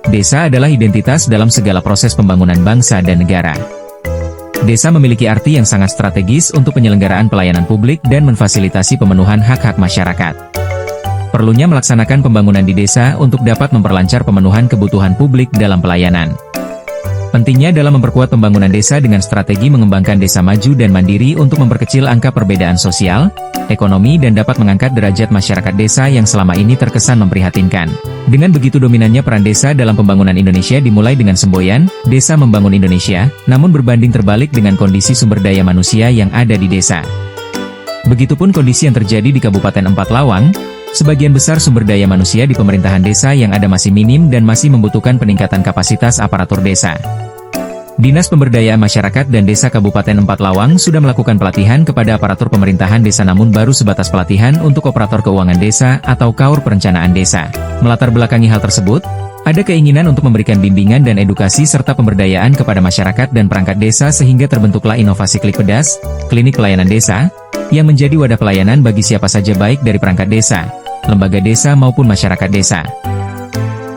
Desa adalah identitas dalam segala proses pembangunan bangsa dan negara. Desa memiliki arti yang sangat strategis untuk penyelenggaraan pelayanan publik dan memfasilitasi pemenuhan hak-hak masyarakat. Perlunya melaksanakan pembangunan di desa untuk dapat memperlancar pemenuhan kebutuhan publik dalam pelayanan. Pentingnya dalam memperkuat pembangunan desa dengan strategi mengembangkan desa maju dan mandiri untuk memperkecil angka perbedaan sosial, ekonomi dan dapat mengangkat derajat masyarakat desa yang selama ini terkesan memprihatinkan. Dengan begitu dominannya peran desa dalam pembangunan Indonesia dimulai dengan semboyan, Desa Membangun Indonesia, namun berbanding terbalik dengan kondisi sumber daya manusia yang ada di desa. Begitupun kondisi yang terjadi di Kabupaten Empat Lawang, sebagian besar sumber daya manusia di pemerintahan desa yang ada masih minim dan masih membutuhkan peningkatan kapasitas aparatur desa. Dinas Pemberdayaan Masyarakat dan Desa Kabupaten Empat Lawang sudah melakukan pelatihan kepada aparatur pemerintahan desa namun baru sebatas pelatihan untuk operator keuangan desa atau KAUR perencanaan desa. Melatar belakangi hal tersebut, ada keinginan untuk memberikan bimbingan dan edukasi serta pemberdayaan kepada masyarakat dan perangkat desa sehingga terbentuklah inovasi Klik Pedas, klinik pelayanan desa, yang menjadi wadah pelayanan bagi siapa saja baik dari perangkat desa, lembaga desa maupun masyarakat desa.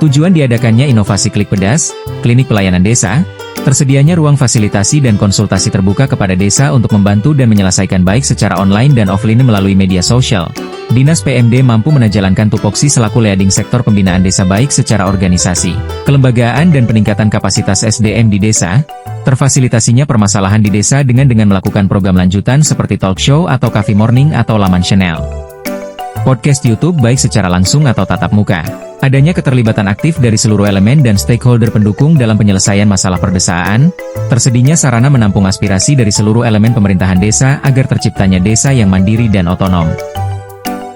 Tujuan diadakannya inovasi Klik Pedas, klinik pelayanan desa, tersedianya ruang fasilitasi dan konsultasi terbuka kepada desa untuk membantu dan menyelesaikan baik secara online dan offline melalui media sosial. Dinas PMD mampu menajalankan tupoksi selaku leading sektor pembinaan desa baik secara organisasi, kelembagaan dan peningkatan kapasitas SDM di desa, terfasilitasinya permasalahan di desa dengan melakukan program lanjutan seperti talk show atau coffee morning atau laman channel podcast YouTube baik secara langsung atau tatap muka. Adanya keterlibatan aktif dari seluruh elemen dan stakeholder pendukung dalam penyelesaian masalah perdesaan, tersedianya sarana menampung aspirasi dari seluruh elemen pemerintahan desa agar terciptanya desa yang mandiri dan otonom.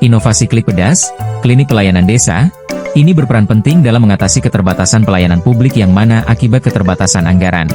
Inovasi Klik Pedas, klinik pelayanan desa, ini berperan penting dalam mengatasi keterbatasan pelayanan publik yang mana akibat keterbatasan anggaran.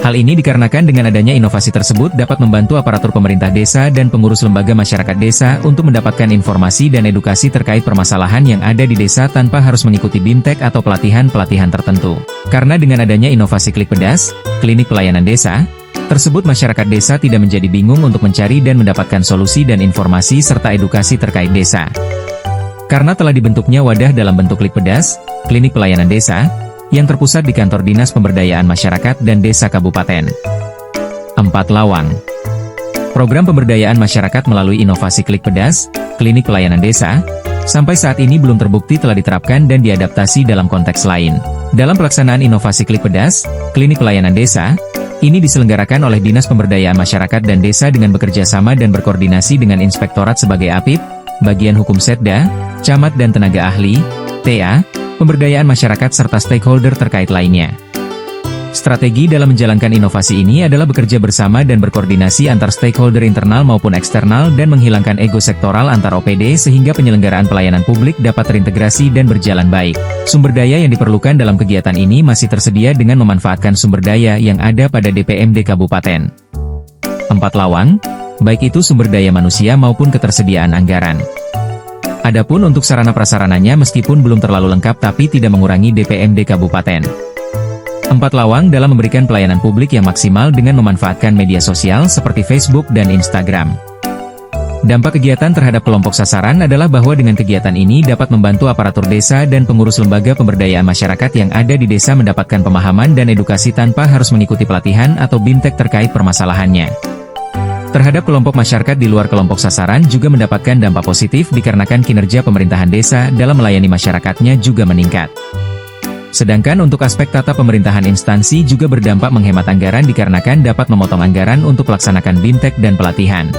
Hal ini dikarenakan dengan adanya inovasi tersebut dapat membantu aparatur pemerintah desa dan pengurus lembaga masyarakat desa untuk mendapatkan informasi dan edukasi terkait permasalahan yang ada di desa tanpa harus mengikuti BIMTEK atau pelatihan-pelatihan tertentu. Karena dengan adanya inovasi Klik Pedas, klinik pelayanan desa, tersebut masyarakat desa tidak menjadi bingung untuk mencari dan mendapatkan solusi dan informasi serta edukasi terkait desa. Karena telah dibentuknya wadah dalam bentuk Klik Pedas, klinik pelayanan desa, yang terpusat di kantor Dinas Pemberdayaan Masyarakat dan Desa Kabupaten Empat Lawang. Program pemberdayaan masyarakat melalui inovasi Klik Pedas, klinik pelayanan desa, sampai saat ini belum terbukti telah diterapkan dan diadaptasi dalam konteks lain. Dalam pelaksanaan inovasi Klik Pedas, klinik pelayanan desa, ini diselenggarakan oleh Dinas Pemberdayaan Masyarakat dan Desa dengan bekerja sama dan berkoordinasi dengan Inspektorat sebagai APIP, Bagian Hukum Setda, Camat dan Tenaga Ahli, TA, Pemberdayaan masyarakat serta stakeholder terkait lainnya. Strategi dalam menjalankan inovasi ini adalah bekerja bersama dan berkoordinasi antar stakeholder internal maupun eksternal dan menghilangkan ego sektoral antar OPD sehingga penyelenggaraan pelayanan publik dapat terintegrasi dan berjalan baik. Sumber daya yang diperlukan dalam kegiatan ini masih tersedia dengan memanfaatkan sumber daya yang ada pada DPMD Kabupaten Empat Lawang, baik itu sumber daya manusia maupun ketersediaan anggaran. Adapun untuk sarana prasarananya meskipun belum terlalu lengkap tapi tidak mengurangi DPMD Kabupaten Empat Lawang dalam memberikan pelayanan publik yang maksimal dengan memanfaatkan media sosial seperti Facebook dan Instagram. Dampak kegiatan terhadap kelompok sasaran adalah bahwa dengan kegiatan ini dapat membantu aparatur desa dan pengurus lembaga pemberdayaan masyarakat yang ada di desa mendapatkan pemahaman dan edukasi tanpa harus mengikuti pelatihan atau BIMTEK terkait permasalahannya. Terhadap kelompok masyarakat di luar kelompok sasaran juga mendapatkan dampak positif dikarenakan kinerja pemerintahan desa dalam melayani masyarakatnya juga meningkat. Sedangkan untuk aspek tata pemerintahan instansi juga berdampak menghemat anggaran dikarenakan dapat memotong anggaran untuk melaksanakan BIMTEK dan pelatihan.